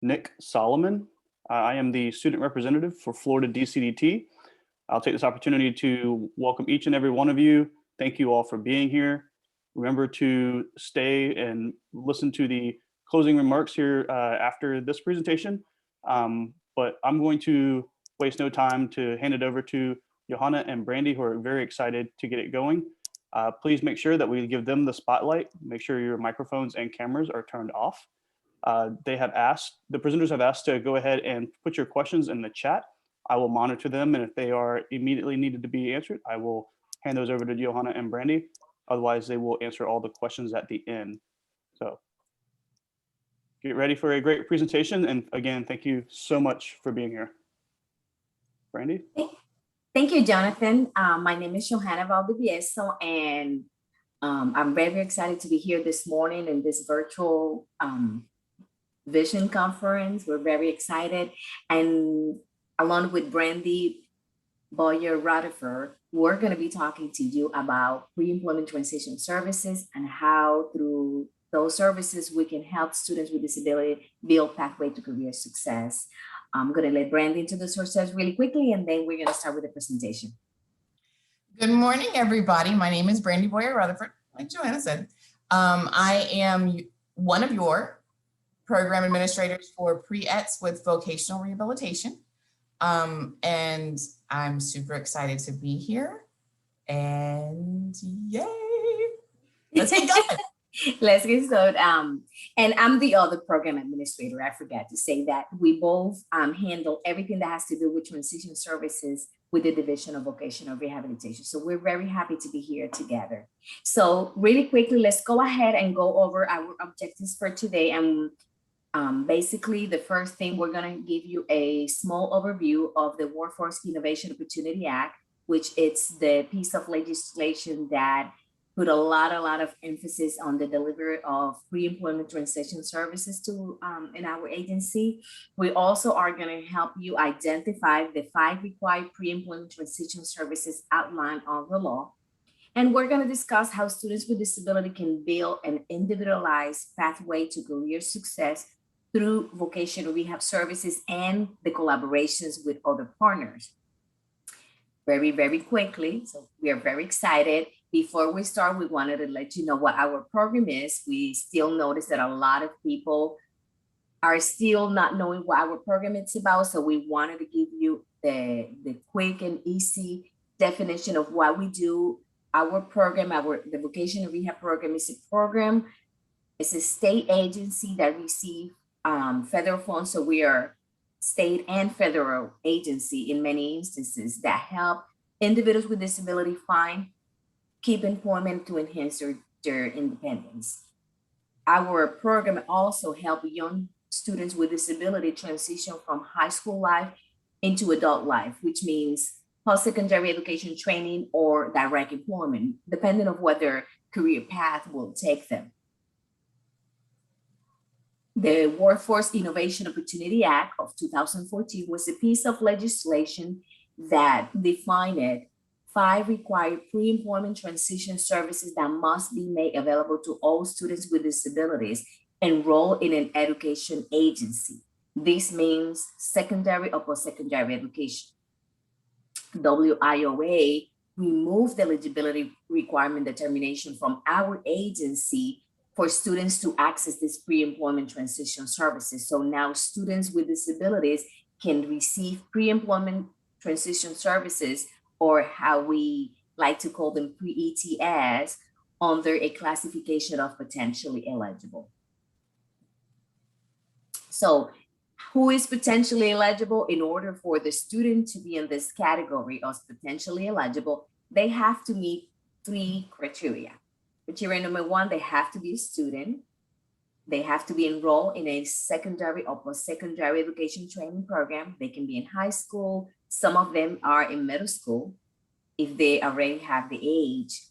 Nick Solomon. I am the student representative for Florida DCDT. I'll take this opportunity to welcome each and every one of you. Thank you all for being here. Remember to stay and listen to the closing remarks here after this presentation. But I'm going to waste no time to hand it over to Johanna and Brandy, who are very excited to get it going. Please make sure that we give them the spotlight. Make sure your microphones and cameras are turned off. The presenters have asked to go ahead and put your questions in the chat. I will monitor them, and if they are immediately needed to be answered, I will hand those over to Johanna and Brandy. Otherwise, they will answer all the questions at the end. So get ready for a great presentation. And again, thank you so much for being here. Brandy? Thank you, Jonathan. My name is Johanna Valdivieso, and I'm very excited to be here this morning in this virtual vision conference. We're very excited. And along with Brandy Boyer-Rutherford, we're going to be talking to you about pre-employment transition services and how through those services we can help students with disability build pathway to career success. I'm going to let Brandy introduce herself really quickly, and then we're going to start with the presentation. Good morning, everybody. My name is Brandy Boyer-Rutherford, like Johanna said. I am one of your program administrators for Pre-ETS with vocational rehabilitation. And I'm super excited to be here. And yay! Let's get going. Let's get started. And I'm the other program administrator. I forgot to say that. We both handle everything that has to do with transition services with the Division of Vocational Rehabilitation. So we're very happy to be here together. So really quickly, let's go ahead and go over our objectives for today. And basically, the first thing, we're going to give you a small overview of the Workforce Innovation Opportunity Act, which is the piece of legislation that put a lot of emphasis on the delivery of pre-employment transition services to in our agency. We also are going to help you identify the 5 required pre-employment transition services outlined on the law. And we're going to discuss how students with disability can build an individualized pathway to career success through vocational rehab services and the collaborations with other partners. Very quickly, so we are very excited. Before we start, we wanted to let you know what our program is. We still notice that a lot of people are still not knowing what our program is about, so we wanted to give you the quick and easy definition of what we do. Our program, the vocational rehab program, is a program. It's a state agency that receives federal funds, so we are state and federal agency in many instances that help individuals with disability keep employment to enhance their independence. Our program also helps young students with disability transition from high school life into adult life, which means post-secondary education training or direct employment, depending on what their career path will take them. The Workforce Innovation Opportunity Act of 2014 was a piece of legislation that defined 5 required pre-employment transition services that must be made available to all students with disabilities enrolled in an education agency. This means secondary or post-secondary education. WIOA removed the eligibility requirement determination from our agency for students to access this pre-employment transition services. So now students with disabilities can receive pre-employment transition services, or how we like to call them Pre-ETS, under a classification of potentially eligible. So who is potentially eligible? In order for the student to be in this category of potentially eligible, they have to meet 3 criteria. Criteria number 1, they have to be a student. They have to be enrolled in a secondary or post-secondary education training program. They can be in high school. Some of them are in middle school if they already have the age.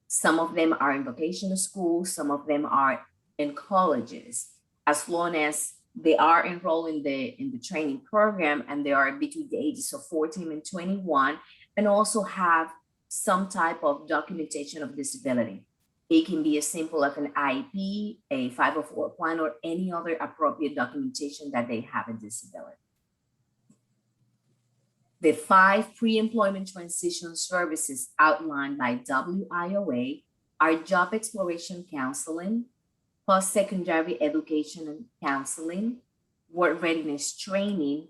Some of them are in vocational school. Some of them are in colleges. As long as they are enrolled in the training program and they are between the ages of 14 and 21, and also have some type of documentation of disability. It can be as simple as an IEP, a 504 plan, or any other appropriate documentation that they have a disability. The 5 pre-employment transition services outlined by WIOA are job exploration counseling, post-secondary education and counseling, work readiness training,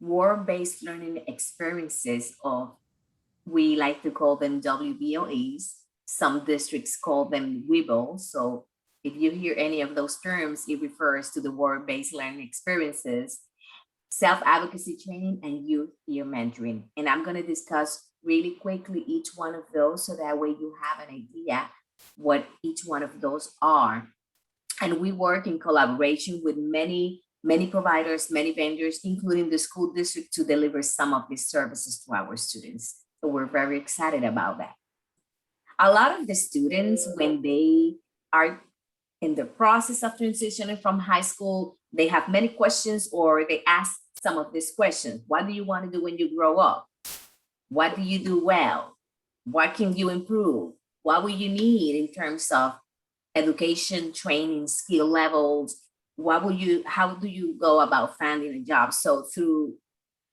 work-based learning experiences, or we like to call them WBLEs. Some districts call them WIBO. So if you hear any of those terms, it refers to the work-based learning experiences, self-advocacy training, and youth peer mentoring. And I'm going to discuss really quickly each one of those so that way you have an idea what each one of those are. And we work in collaboration with many providers, many vendors, including the school district, to deliver some of these services to our students. So we're very excited about that. A lot of the students, when they are in the process of transitioning from high school, they have many questions, or they ask some of these questions. What do you want to do when you grow up? What do you do well? What can you improve? What will you need in terms of education, training, skill levels? How do you go about finding a job? So through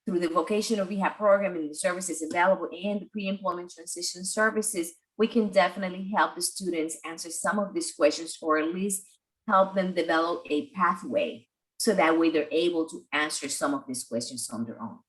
the vocational rehab program and the services available and the pre-employment transition services, we can definitely help the students answer some of these questions, or at least help them develop a pathway so that way they're able to answer some of these questions on their own.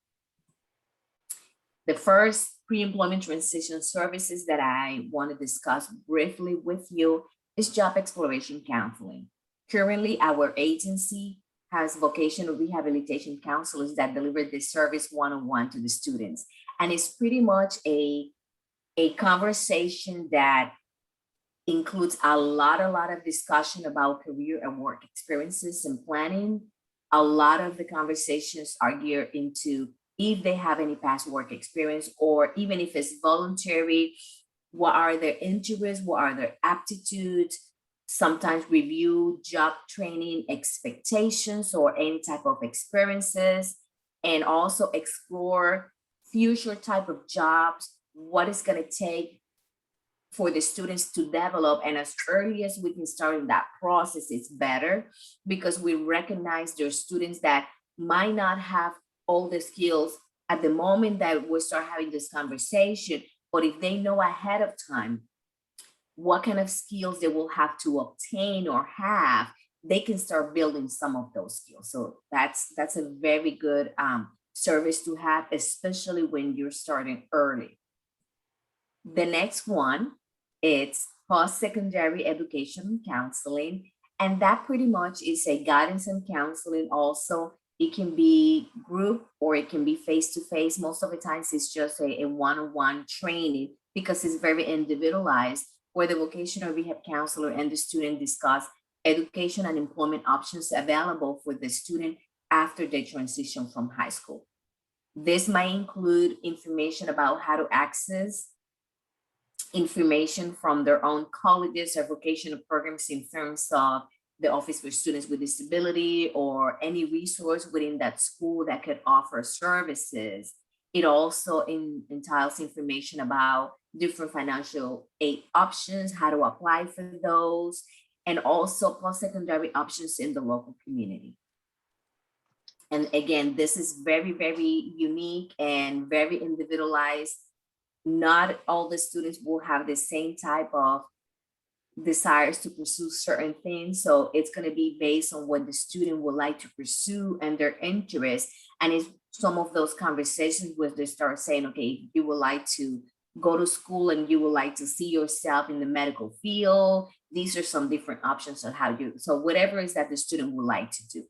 The first pre-employment transition services that I want to discuss briefly with you is job exploration counseling. Currently, our agency has vocational rehabilitation counselors that deliver this service one-on-one to the students. And it's pretty much a conversation that includes a lot of discussion about career and work experiences and planning. A lot of the conversations are geared into if they have any past work experience, or even if it's voluntary, what are their interests, what are their aptitudes, sometimes review job training expectations or any type of experiences, and also explore future type of jobs, what it's going to take for the students to develop. And as early as we can start in that process, it's better, because we recognize there are students that might not have all the skills at the moment that we start having this conversation. But if they know ahead of time what kind of skills they will have to obtain or have, they can start building some of those skills. So that's a very good service to have, especially when you're starting early. The next one, it's post-secondary education and counseling. And that pretty much is a guidance and counseling also. It can be group or it can be face-to-face. Most of the times it's just a one-on-one training, because it's very individualized, where the vocational rehab counselor and the student discuss education and employment options available for the student after they transition from high school. This might include information about how to access information from their own colleges or vocational programs in terms of the Office for Students with Disability or any resource within that school that could offer services. It also entails information about different financial aid options, how to apply for those, and also post-secondary options in the local community. And again, this is very, very unique and very individualized. Not all the students will have the same type of desires to pursue certain things. So it's going to be based on what the student would like to pursue and their interests. And it's some of those conversations where they start saying, okay, you would like to go to school and you would like to see yourself in the medical field. These are some different options on how you, so whatever it is that the student would like to do.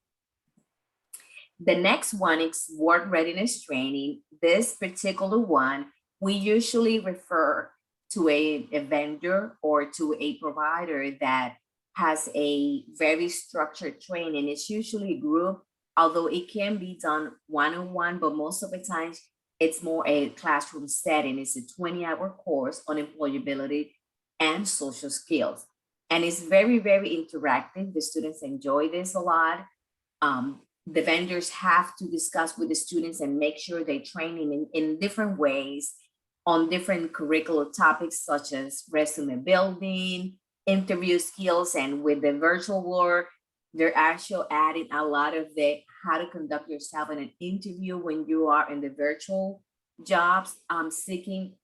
The next one is work readiness training. This particular one, we usually refer to a vendor or to a provider that has a very structured training. It's usually a group, although it can be done one-on-one, but most of the times it's more a classroom setting. It's a 20-hour course on employability and social skills. And it's very, very interactive. The students enjoy this a lot. The vendors have to discuss with the students and make sure they're training in different ways on different curricular topics, such as resume building, interview skills, and with the virtual world, they're actually adding a lot of the how to conduct yourself in an interview when you are in the virtual jobs, seeking,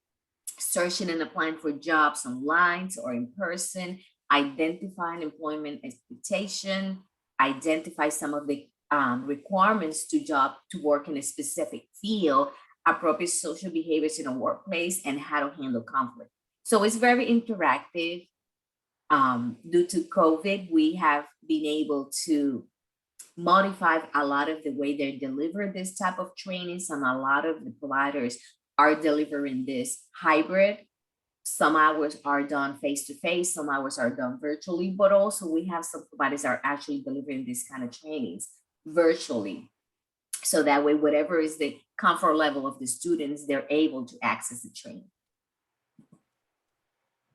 searching and applying for jobs online or in person, identifying employment expectation, identify some of the requirements to work in a specific field, appropriate social behaviors in a workplace, and how to handle conflict. So it's very interactive. Due to COVID, we have been able to modify a lot of the way they deliver this type of trainings, and a lot of the providers are delivering this hybrid. Some hours are done face-to-face, some hours are done virtually, but also we have some providers are actually delivering this kind of trainings virtually. So that way, whatever is the comfort level of the students, they're able to access the training.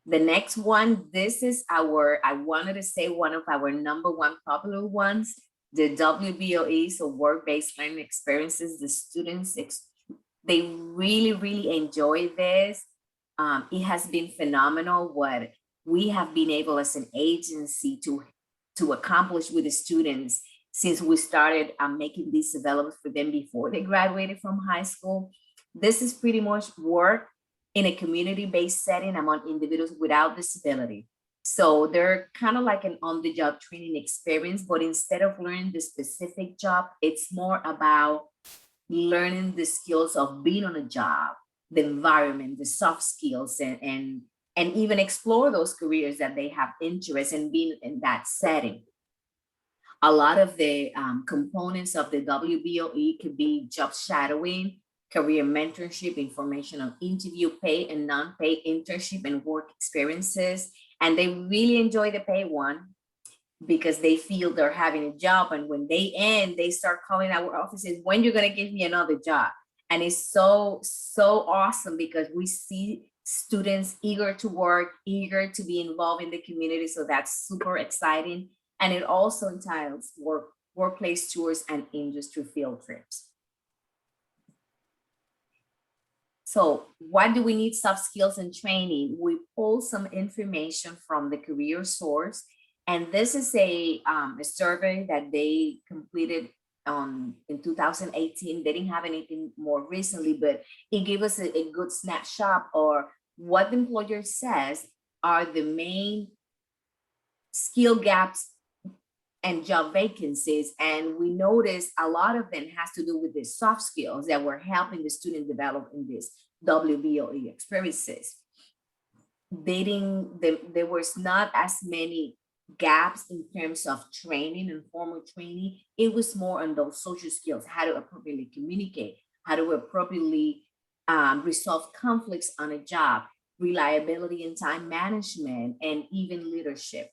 The next one, this is I wanted to say one of our #1 popular ones, the WBOE, so work-based learning experiences. The students, they really enjoy this. It has been phenomenal what we have been able as an agency to accomplish with the students since we started making these available for them before they graduated from high school. This is pretty much work in a community-based setting among individuals without disability. So they're kind of like an on-the-job training experience, but instead of learning the specific job, it's more about learning the skills of being on a job, the environment, the soft skills, and even explore those careers that they have interest in being in that setting. A lot of the components of the WBOE could be job shadowing, career mentorship, information on interview, pay and non-pay internship and work experiences. And they really enjoy the pay one because they feel they're having a job. And when they end, they start calling our offices, when you're gonna give me another job? And it's so awesome because we see students eager to work, eager to be involved in the community. So that's super exciting. And it also entails workplace tours and industry field trips. So why do we need soft skills and training? We pull some information from the career source. And this is a survey that they completed in 2018. They didn't have anything more recently, but it gave us a good snapshot or what the employer says are the main skill gaps and job vacancies. And we noticed a lot of them has to do with the soft skills that were helping the student develop in this WBOE experiences. There was not as many gaps in terms of training and formal training. It was more on those social skills, how to appropriately communicate, how to appropriately resolve conflicts on a job, reliability and time management, and even leadership.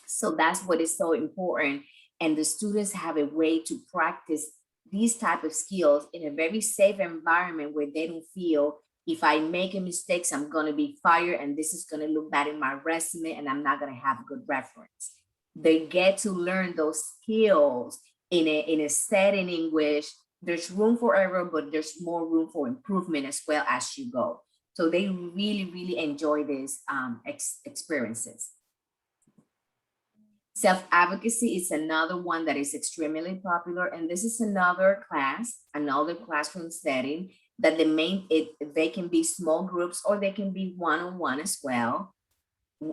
So that's what is so important. And the students have a way to practice these type of skills in a very safe environment where they don't feel if I make a mistake, I'm going to be fired and this is going to look bad in my resume and I'm not going to have a good reference. They get to learn those skills in a setting in which there's room for error, but there's more room for improvement as well as you go. So they really enjoy these experiences. Self-advocacy is another one that is extremely popular. And this is another class, another classroom setting that they can be small groups or they can be one-on-one as well.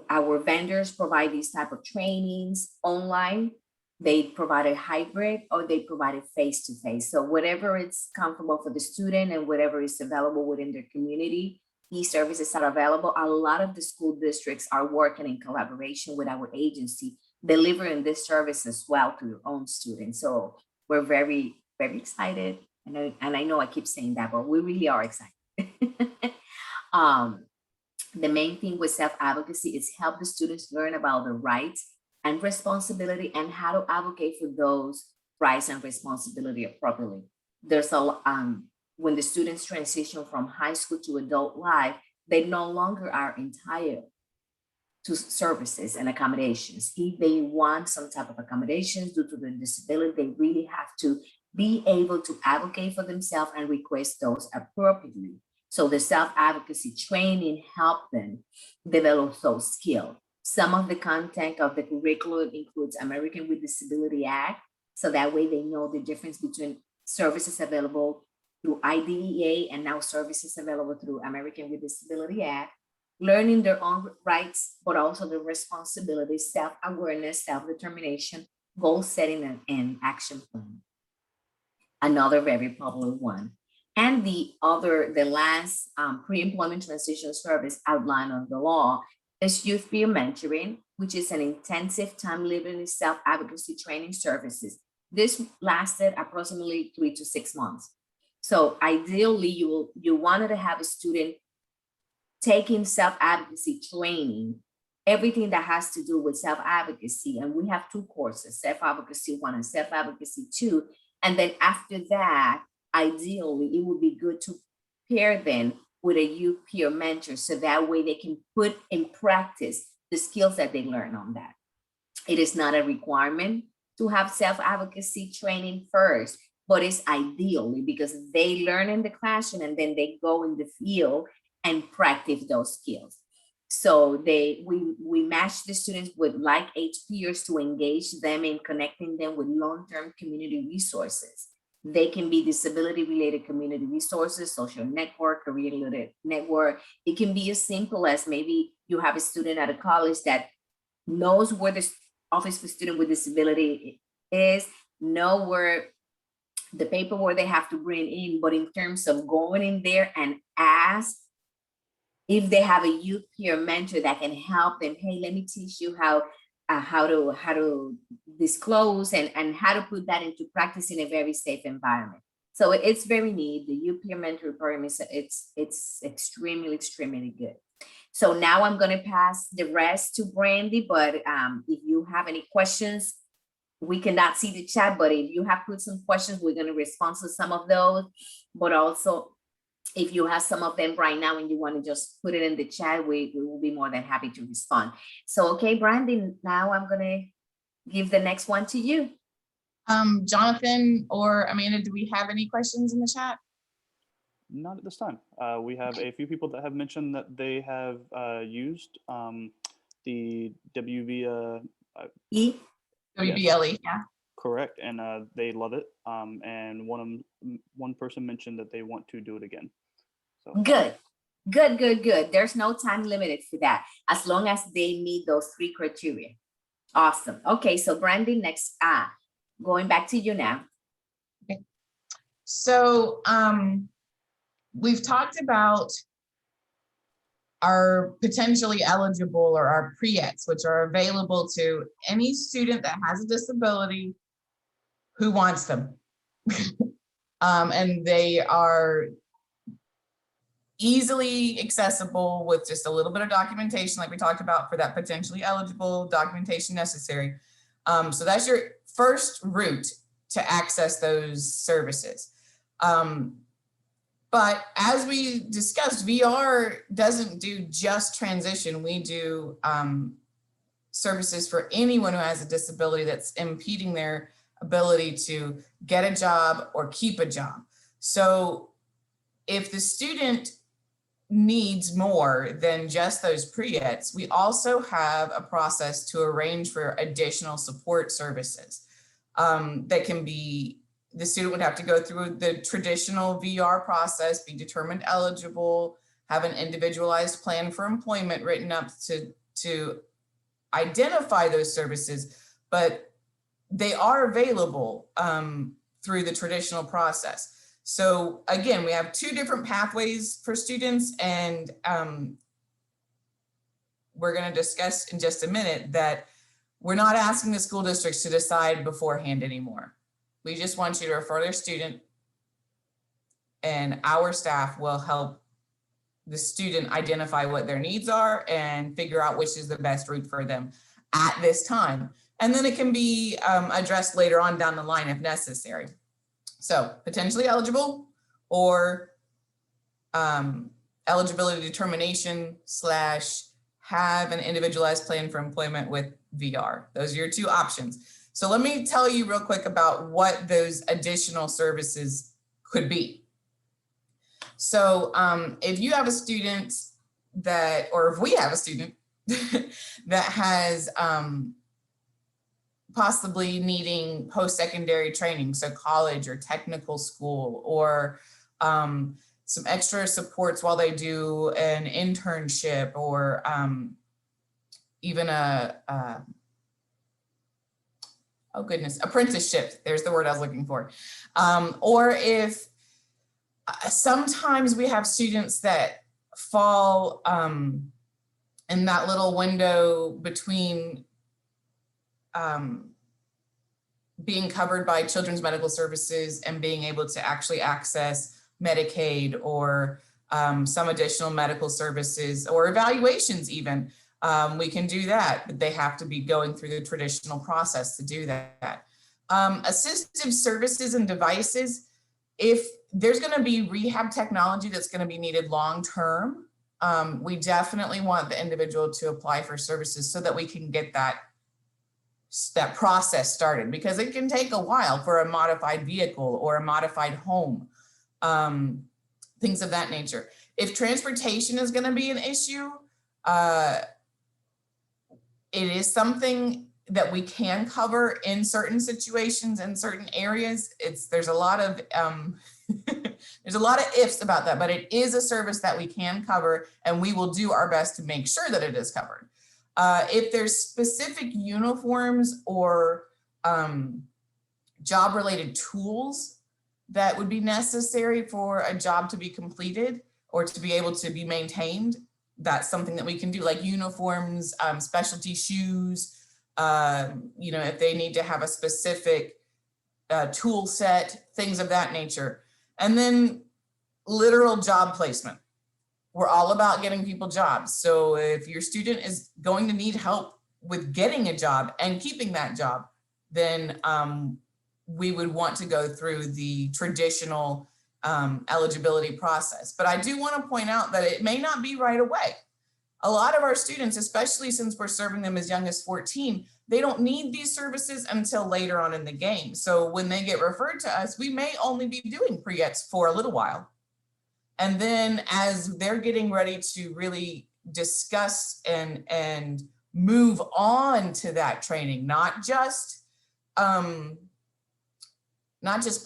Our vendors provide these type of trainings online. They provide a hybrid or they provide it face-to-face. So whatever it's comfortable for the student and whatever is available within their community, these services are available. A lot of the school districts are working in collaboration with our agency, delivering this service as well to your own students. So we're very excited. And I know I keep saying that, but we really are excited. The main thing with self-advocacy is help the students learn about the rights and responsibility and how to advocate for those rights and responsibility appropriately. There's when the students transition from high school to adult life, they no longer are entitled to services and accommodations. If they want some type of accommodations due to their disability, they really have to be able to advocate for themselves and request those appropriately. So the self-advocacy training helped them develop those skills. Some of the content of the curriculum includes American with Disability Act, so that way they know the difference between services available through IDEA and now services available through American with Disability Act, learning their own rights, but also the responsibilities, self-awareness, self-determination, goal setting, and action plan. Another very popular one. And the last pre-employment transition service outlined on the law is youth peer mentoring, which is an intensive time living self-advocacy training services. This lasted approximately 3 to 6 months. So ideally, you wanted to have a student taking self-advocacy training, everything that has to do with self-advocacy. And we have 2 courses, self-advocacy 1 and self-advocacy 2. And then after that, ideally, it would be good to pair them with a youth peer mentor, so that way they can put in practice the skills that they learn on that. It is not a requirement to have self-advocacy training first, but it's ideally because they learn in the classroom and then they go in the field and practice those skills. So we match the students with like-age peers to engage them in connecting them with long-term community resources. They can be disability-related community resources, social network, career-related network. It can be as simple as maybe you have a student at a college that knows where the Office for Student with Disability is, know where the paperwork they have to bring in, but in terms of going in there and ask if they have a youth peer mentor that can help them, hey, let me teach you how to disclose and how to put that into practice in a very safe environment. So it's very neat. The youth peer mentor program it's extremely good. So now I'm going to pass the rest to Brandy, but if you have any questions, we cannot see the chat, but if you have put some questions, we're going to respond to some of those, but also if you have some of them right now and you want to just put it in the chat, we will be more than happy to respond. So, okay, Brandy, now I'm going to give the next one to you. Jonathan or Amanda, do we have any questions in the chat? Not at this time. We have a few people that have mentioned that they have used the WBLE. WBLE, yeah. Correct, and they love it. And one person mentioned that they want to do it again. So Good. There's no time limited for that, as long as they meet those 3 criteria. Awesome. Okay, so Brandy, next, going back to you now. Okay. So we've talked about our potentially eligible or our Pre-ETS, which are available to any student that has a disability who wants them. And they are easily accessible with just a little bit of documentation, like we talked about, for that potentially eligible documentation necessary. So that's your first route to access those services. But as we discussed, VR doesn't do just transition. We do services for anyone who has a disability that's impeding their ability to get a job or keep a job. So if the student needs more than just those Pre-ETS, we also have a process to arrange for additional support services that can be, the student would have to go through the traditional VR process, be determined eligible, have an individualized plan for employment written up to identify those services, but they are available through the traditional process. So again, we have 2 different pathways for students, and we're going to discuss in just a minute that we're not asking the school districts to decide beforehand anymore. We just want you to refer their student, and our staff will help the student identify what their needs are and figure out which is the best route for them at this time. And then it can be addressed later on down the line if necessary. So potentially eligible, or eligibility determination / have an individualized plan for employment with VR. Those are your 2 options. So let me tell you real quick about what those additional services could be. So if you have a student that, or if we have a student that has possibly needing post-secondary training, so college or technical school, or some extra supports while they do an internship, or even oh goodness, apprenticeship. There's the word I was looking for. Or if sometimes we have students that fall in that little window between being covered by Children's Medical Services and being able to actually access Medicaid or some additional medical services or evaluations even. We can do that, but they have to be going through the traditional process to do that. Assistive services and devices, if there's going to be rehab technology that's going to be needed long-term, we definitely want the individual to apply for services so that we can get that process started, because it can take a while for a modified vehicle or a modified home, things of that nature. If transportation is going to be an issue, it is something that we can cover in certain situations in certain areas. There's a lot of there's a lot of ifs about that, but it is a service that we can cover, and we will do our best to make sure that it is covered. If there's specific uniforms or job-related tools that would be necessary for a job to be completed or to be able to be maintained, that's something that we can do, like uniforms, specialty shoes, you know, if they need to have a specific tool set, things of that nature. And then literal job placement. We're all about getting people jobs. So if your student is going to need help with getting a job and keeping that job, then we would want to go through the traditional eligibility process. But I do want to point out that it may not be right away. A lot of our students, especially since we're serving them as young as 14, they don't need these services until later on in the game. So when they get referred to us, we may only be doing pre-ETS for a little while. And then as they're getting ready to really discuss and move on to that training, not just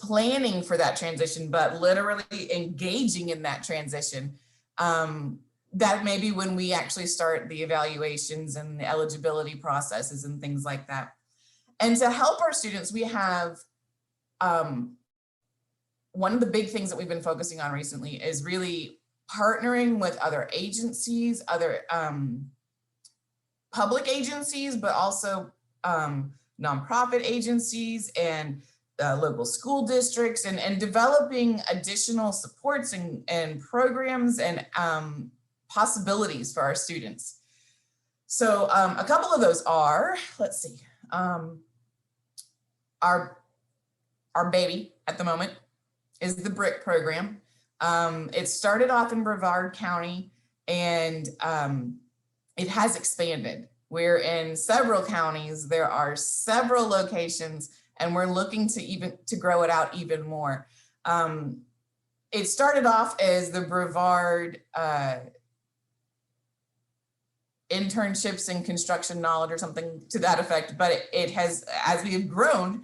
planning for that transition, but literally engaging in that transition, that may be when we actually start the evaluations and the eligibility processes and things like that. And to help our students, we have one of the big things that we've been focusing on recently is really partnering with other agencies, other public agencies, but also nonprofit agencies and local school districts, and developing additional supports and programs and possibilities for our students. So a couple of those are, let's see, our baby at the moment is the BRIC program. It started off in Brevard County, and it has expanded. We're in several counties. There are several locations, and we're looking to grow it out even more. It started off as the Brevard internships and construction knowledge or something to that effect, but it has, as we have grown,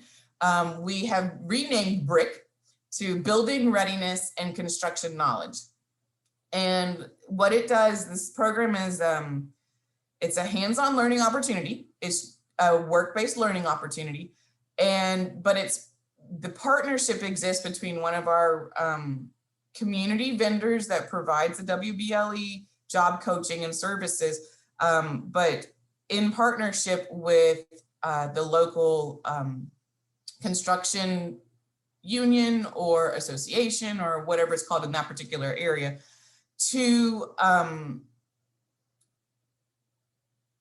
we have renamed BRIC to Building Readiness and Construction Knowledge. And what it does, this program is, it's a hands-on learning opportunity. It's a work-based learning opportunity. But the partnership exists between one of our community vendors that provides the WBLE job coaching and services, but in partnership with the local construction union or association or whatever it's called in that particular area, to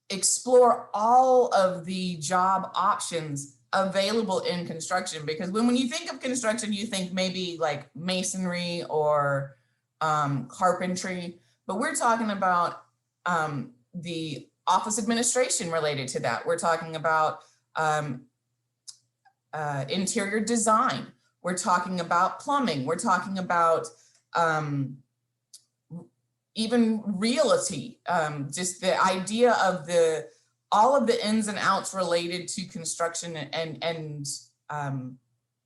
explore all of the job options available in construction. Because when you think of construction, you think maybe like masonry or carpentry, but we're talking about the office administration related to that. We're talking about interior design. We're talking about plumbing. We're talking about even realty, just the idea of all of the ins and outs related to construction and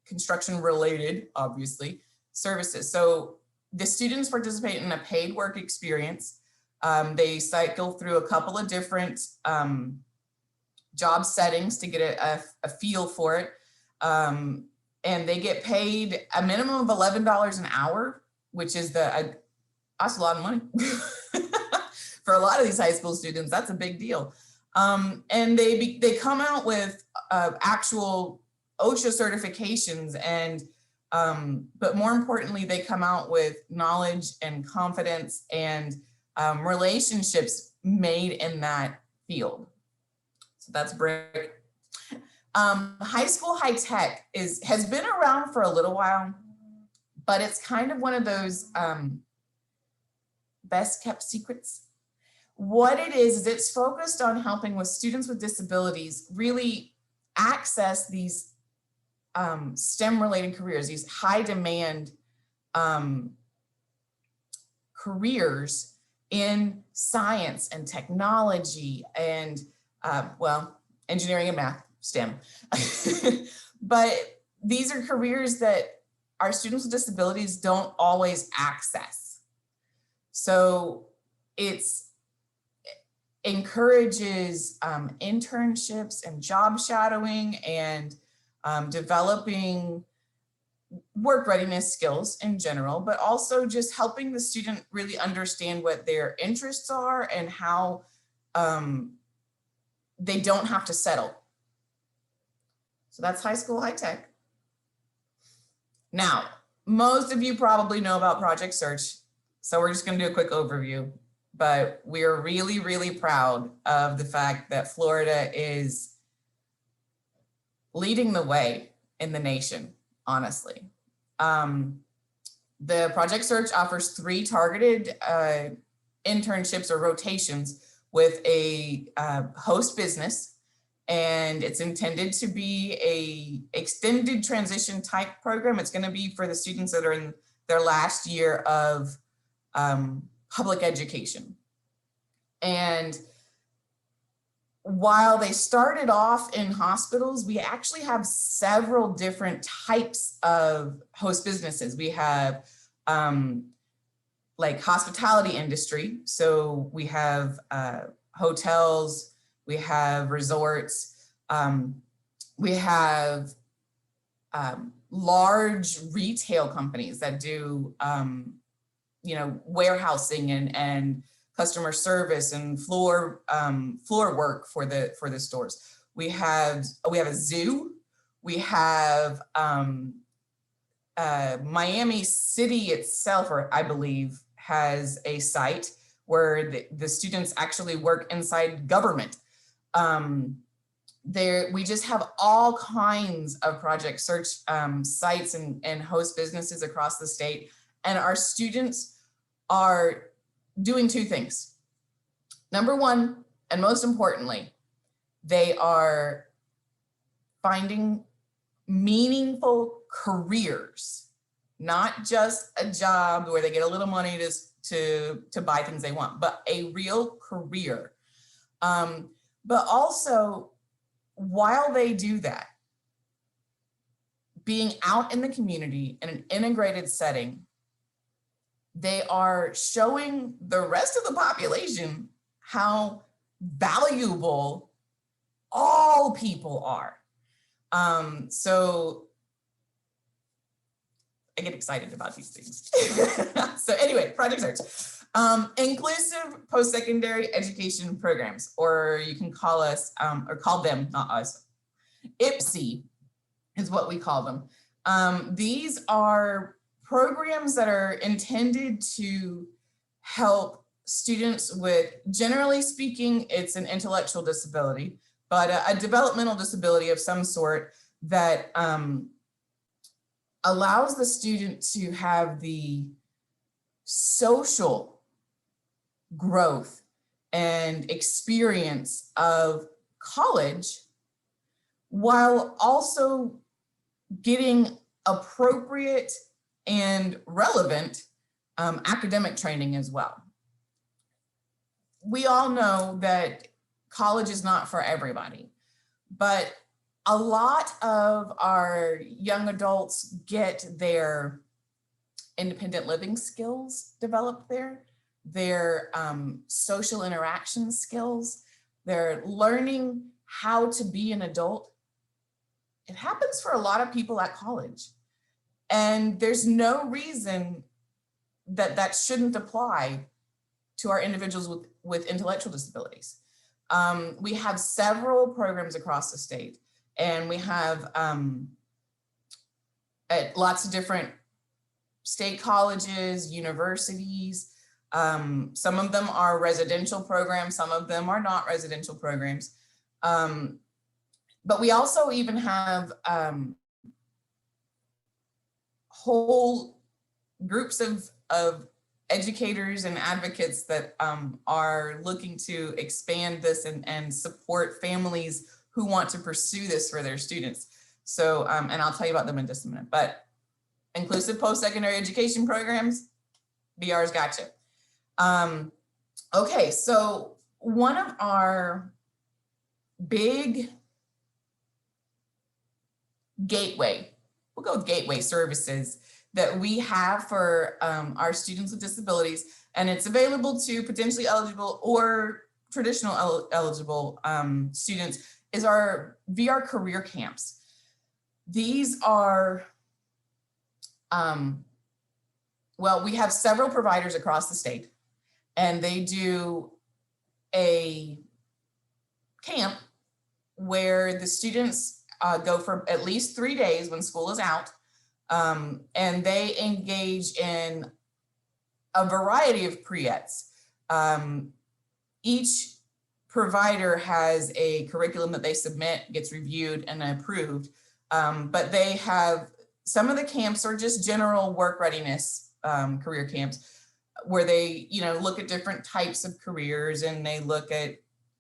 construction related, obviously, services. So the students participate in a paid work experience. They cycle through a couple of different job settings to get a feel for it. And they get paid a minimum of $11 an hour, which is that's a lot of money. For a lot of these high school students, that's a big deal. And they come out with actual OSHA certifications, and but more importantly, they come out with knowledge and confidence and relationships made in that field. So that's Breakout. High school high tech has been around for a little while, but it's kind of one of those best kept secrets. What it is it's focused on helping with students with disabilities really access these STEM related careers, these high demand careers in science and technology and engineering and math, STEM. But these are careers that our students with disabilities don't always access. So it's encourages internships and job shadowing and developing work readiness skills in general, but also just helping the student really understand what their interests are and how they don't have to settle. So that's high school high tech. Now, most of you probably know about Project Search, so we're just going to do a quick overview. But we're really, really proud of the fact that Florida is leading the way in the nation, honestly. The Project Search offers 3 targeted internships or rotations with a host business, and it's intended to be a extended transition type program. It's going to be for the students that are in their last year of public education. And while they started off in hospitals, we actually have several different types of host businesses. We have like hospitality industry. So we have hotels, we have resorts, we have large retail companies that do warehousing and customer service and floor work for the stores. We have a zoo. We have Miami City itself, or I believe, has a site where the students actually work inside government. We just have all kinds of Project Search sites and host businesses across the state. And our students are doing 2 things. Number one, and most importantly, they are finding meaningful careers, not just a job where they get a little money to buy things they want, but a real career. But also, while they do that, being out in the community in an integrated setting, they are showing the rest of the population how valuable all people are. So I get excited about these things. So anyway, Project Search. Inclusive post-secondary education programs, or you can call us, or call them, not us, IPSE is what we call them. These are programs that are intended to help students with, generally speaking, it's an intellectual disability, but a developmental disability of some sort that allows the student to have the social growth and experience of college while also getting appropriate and relevant academic training as well. we all know that college is not for everybody, but a lot of our young adults get their independent living skills developed there, their social interaction skills, they're learning how to be an adult. It happens for a lot of people at college. And there's no reason that that shouldn't apply to our individuals with intellectual disabilities. We have several programs across the state, and we have at lots of different state colleges, universities. Some of them are residential programs, some of them are not residential programs. But we also even have whole groups of educators and advocates that are looking to expand this and support families who want to pursue this for their students. So, and I'll tell you about them in just a minute, but inclusive post-secondary education programs, BR's got you. Okay, so one of our big we'll go with gateway services that we have for our students with disabilities, and it's available to potentially eligible or traditional eligible students, is our VR career camps. These are, well, we have several providers across the state, and they do a camp where the students go for at least 3 days when school is out, and they engage in a variety of pre-ETS. Each provider has a curriculum that they submit, gets reviewed and approved, but they have, some of the camps are just general work readiness career camps where they, look at different types of careers, and they look at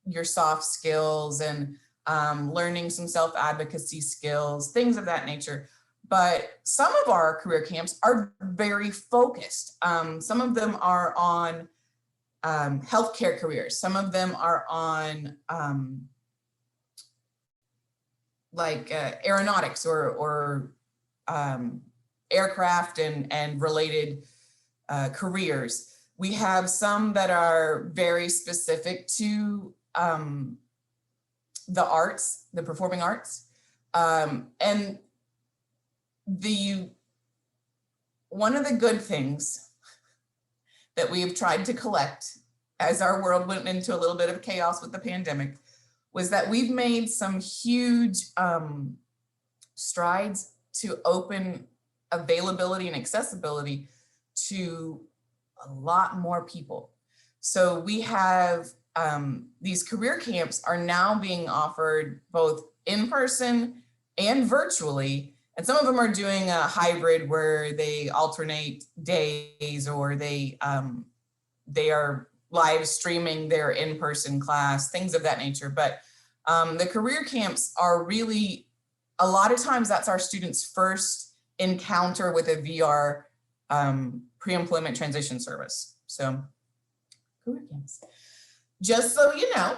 your soft skills and learning some self-advocacy skills, things of that nature. But some of our career camps are very focused. Some of them are on healthcare careers. Some of them are on aeronautics or aircraft and related careers. We have some that are very specific to the arts, the performing arts. And one of the good things that we have tried to collect as our world went into a little bit of chaos with the pandemic was that we've made some huge strides to open availability and accessibility to a lot more people. So we have these career camps are now being offered both in person and virtually. And some of them are doing a hybrid where they alternate days, or they are live streaming their in-person class, things of that nature. But the career camps are really, a lot of times that's our students' first encounter with a VR pre-employment transition service. So career camps. Just so you know,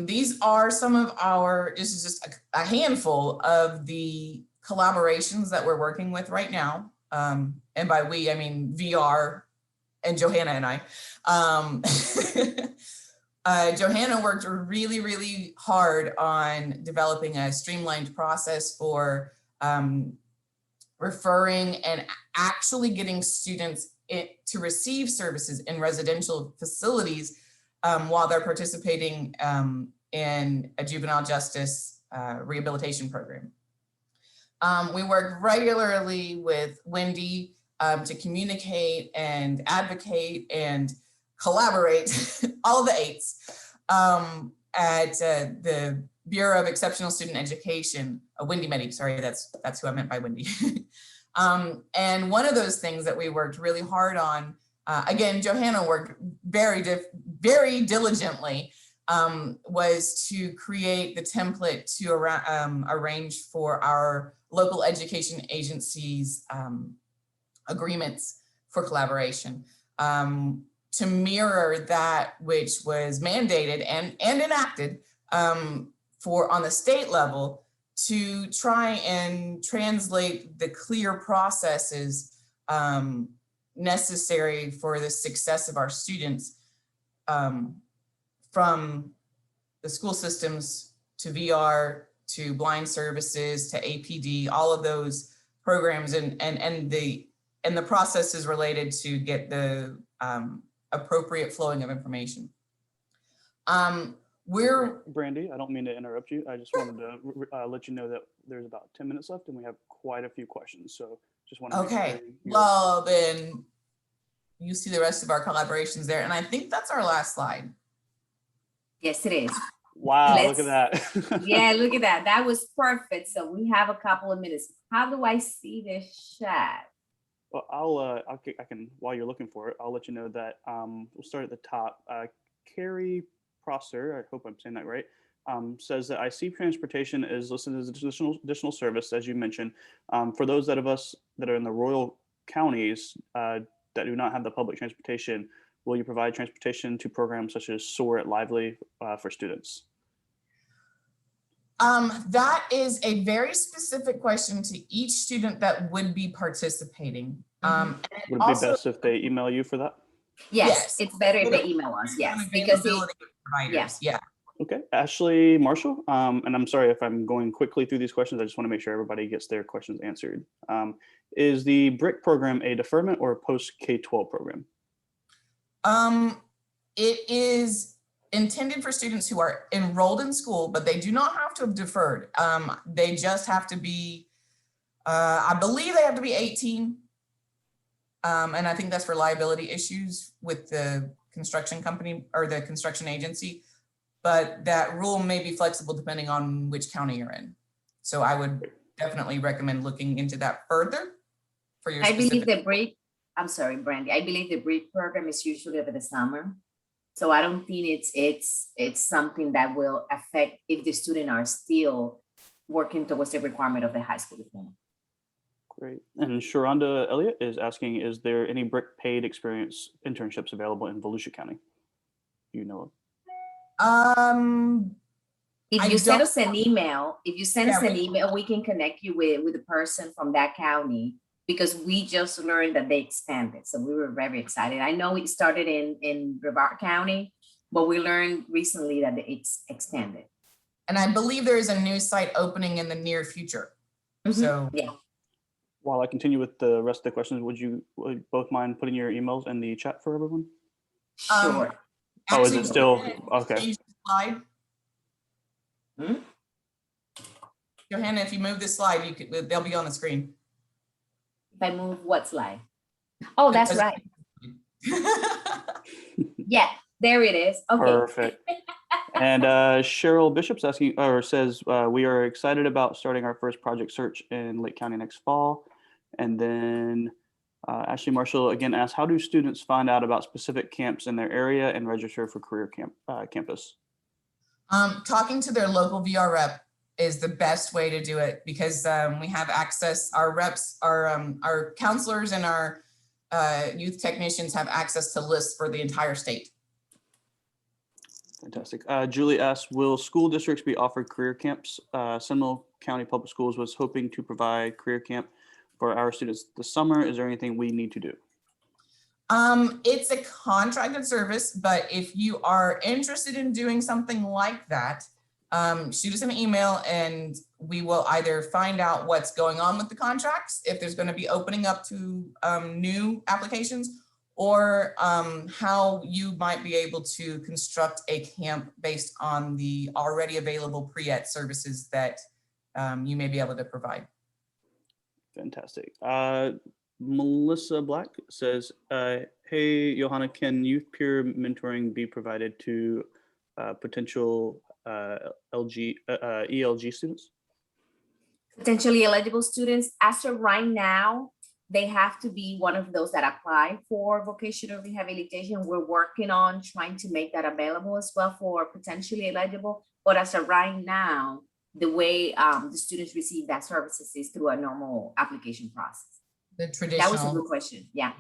these are some of our, this is just a handful of the collaborations that we're working with right now. And by we, I mean VR and Johanna and I. Johanna worked really, really hard on developing a streamlined process for referring and actually getting students to receive services in residential facilities while they're participating in a juvenile justice rehabilitation program. We work regularly with Wendy to communicate and advocate and collaborate, all the eights, at the Bureau of Exceptional Student Education, Wendy Meddy, sorry, that's who I meant by Wendy. And one of those things that we worked really hard on, again, Johanna worked very diligently, was to create the template to arrange for our local education agencies agreements for collaboration. to mirror that which was mandated and enacted on the state level, to try and translate the clear processes necessary for the success of our students from the school systems to VR to blind services to APD, all of those programs and the processes related to get the appropriate flowing of information. Brandy, I don't mean to interrupt you. I just wanted to let you know that there's about 10 minutes left and we have quite a few questions. So just want to okay. Well, then you see the rest of our collaborations there. And I think that's our last slide. Yes, it is. Wow, look at that. Yeah, look at that. That was perfect. So we have a couple of minutes. How do I see this chat? Well, I can, while you're looking for it, I'll let you know that we'll start at the top. Carrie Prosser, I hope I'm saying that right, says that I see transportation is listed as additional service, as you mentioned. For those of us that are in the rural counties that do not have the public transportation, will you provide transportation to programs such as SOAR at Lively for students? That is a very specific question to each student that would be participating. Would it be best if they email you for that? Yes, it's better if they email us. Yes, because yeah. Okay, Ashley Marshall, and I'm sorry if I'm going quickly through these questions. I just want to make sure everybody gets their questions answered. Is the BRIC program a deferment or a post K-12 program? It is intended for students who are enrolled in school, but they do not have to have deferred. They just have to be, I believe they have to be 18. And I think that's for liability issues with the construction company or the construction agency, but that rule may be flexible depending on which county you're in. So I would definitely recommend looking into that further for your believe the BRIC, I'm sorry, Brandy, I believe the BRIC program is usually over the summer. So I don't think it's something that will affect if the students are still working towards the requirement of the high school diploma. Great. And Sharonda Elliott is asking, is there any BRIC paid experience internships available in Volusia County? Do you know of? If you send us an email, we can connect you with a person from that county, because we just learned that they expanded. So we were very excited. I know it started in Brevard County, but we learned recently that it's expanded. And I believe there is a new site opening in the near future. So yeah. While I continue with the rest of the questions, would you both mind putting your emails in the chat for everyone? Sure. Oh, is it still okay? Slide. Johanna, if you move this slide, they'll be on the screen. If I move what slide? Oh, that's right. Yeah, there it is. Okay. Perfect. And Cheryl Bishop's asking, or says, we are excited about starting our first project search in Lake County next fall. And then Ashley Marshall again asks, how do students find out about specific camps in their area and register for career campus? Talking to their local VR rep is the best way to do it, because we have access, our reps, our counselors and our youth technicians have access to lists for the entire state. Fantastic. Julie asks, will school districts be offered career camps? Seminole County Public Schools was hoping to provide career camp for our students this summer. Is there anything we need to do? It's a contracted service, but if you are interested in doing something like that, shoot us an email and we will either find out what's going on with the contracts, if there's going to be opening up to new applications, or how you might be able to construct a camp based on the already available pre-ETS services that you may be able to provide. Fantastic. Melissa Black says, hey, Johanna, can youth peer mentoring be provided to potential ELG students? Potentially eligible students, as of right now, they have to be one of those that apply for vocational rehabilitation. We're working on trying to make that available as well for potentially eligible. But as of right now, the way the students receive that services is through a normal application process. The traditional. That was a good question. Yeah.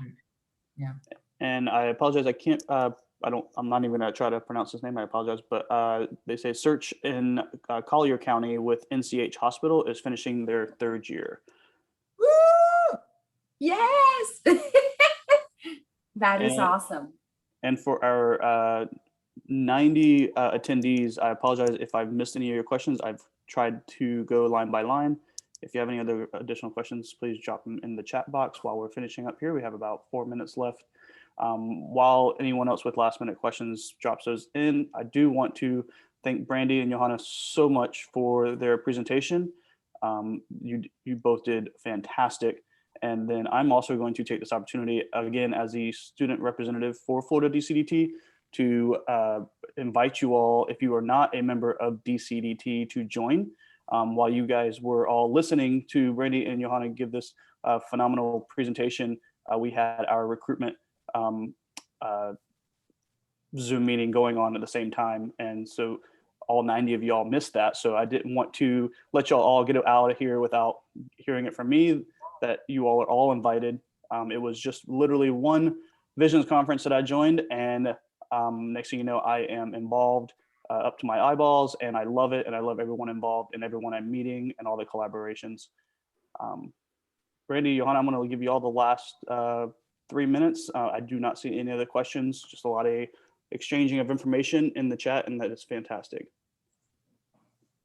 Yeah. And I apologize, I can't, I'm not even gonna try to pronounce his name, I apologize, but they say search in Collier County with NCH Hospital is finishing their 3rd year. Woo! Yes. That is And- awesome. And for our 90 attendees, I apologize if I've missed any of your questions. I've tried to go line by line. If you have any other additional questions, please drop them in the chat box while we're finishing up here. We have about 4 minutes left. While anyone else with last minute questions drops those in, I do want to thank Brandy and Johanna so much for their presentation. You both did fantastic. And then I'm also going to take this opportunity again as the student representative for Florida DCDT to invite you all, if you are not a member of DCDT, to join. While you guys were all listening to Brandy and Johanna give this phenomenal presentation, we had our recruitment Zoom meeting going on at the same time. And so all 90 of y'all missed that. So I didn't want to let y'all all get out of here without hearing it from me that you all are all invited. It was just literally one visions conference that I joined, and next thing you know, I am involved up to my eyeballs, and I love it, and I love everyone involved and everyone I'm meeting and all the collaborations. Brandy, Johanna, I'm going to give you all the last 3 minutes. I do not see any other questions, just a lot of exchanging of information in the chat, and that is fantastic.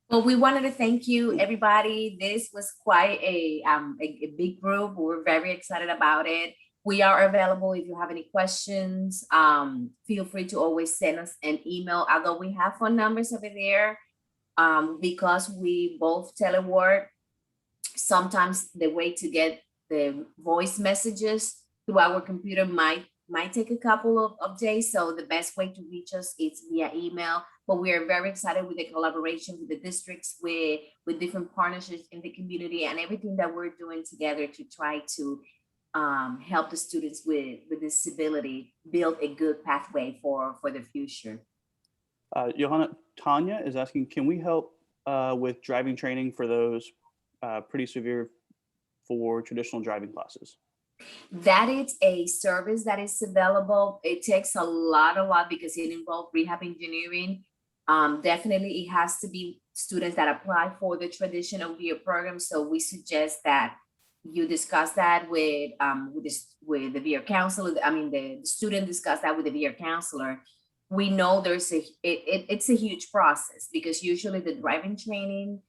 Well, we wanted to thank you, everybody. This was quite a big group. We're very excited about it. We are available if you have any questions. Feel free to always send us an email, although we have phone numbers over there. Because we both telework, sometimes the way to get the voice messages through our computer might take a couple of days. So the best way to reach us is via email. But we are very excited with the collaboration with the districts, with different partnerships in the community, and everything that we're doing together to try to help the students with disability build a good pathway for the future. Johanna, Tanya is asking, can we help with driving training for those pretty severe for traditional driving classes? That is a service that is available. It takes a lot because it involves rehab engineering. Definitely it has to be students that apply for the traditional VIA program. So we suggest that you discuss that with the VIA counselor. I mean, the student discuss that with the VIA counselor. We know there's it's a huge process because usually the driving training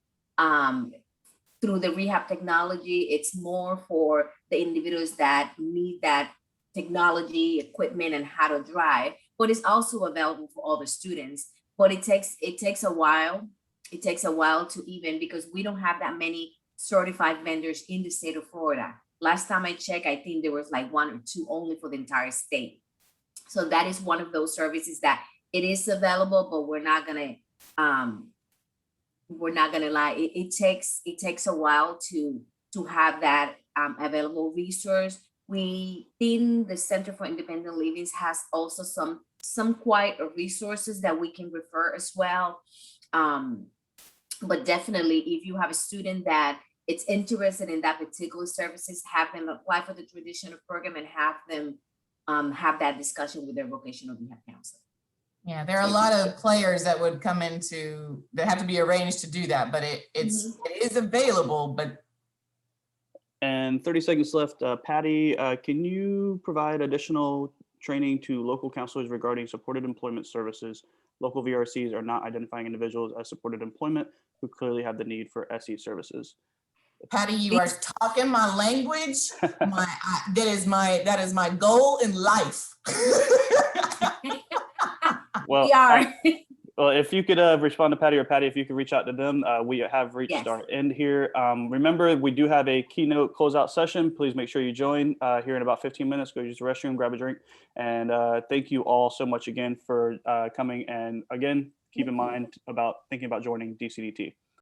through the rehab technology, it's more for the individuals that need that technology, equipment, and how to drive, but it's also available for all the students. But it takes a while. It takes a while to even, because we don't have that many certified vendors in the state of Florida. Last time I checked, I think there was like 1 or 2 only for the entire state. So that is one of those services that it is available, but we're not gonna lie. It takes a while to have that available resource. We think the Center for Independent Living has also some quite resources that we can refer as well. But definitely, if you have a student that it's interested in that particular services, have them apply for the traditional program and have them have that discussion with their vocational rehab counselor. Yeah, there are a lot of players that would come into, that have to be arranged to do that, but it is available, but. And 30 seconds left. Patty, can you provide additional training to local counselors regarding supported employment services? Local VRCs are not identifying individuals as supported employment who clearly have the need for SE services. Patty, you are talking my language. That is my goal in life. Well, We are. Well, if you could respond to Patty, or Patty, if you could reach out to them, we have reached our end here. Remember, we do have a keynote closeout session. Please make sure you join here in about 15 minutes. Go use the restroom, grab a drink. And thank you all so much again for coming. And again, keep in mind about thinking about joining DCDT.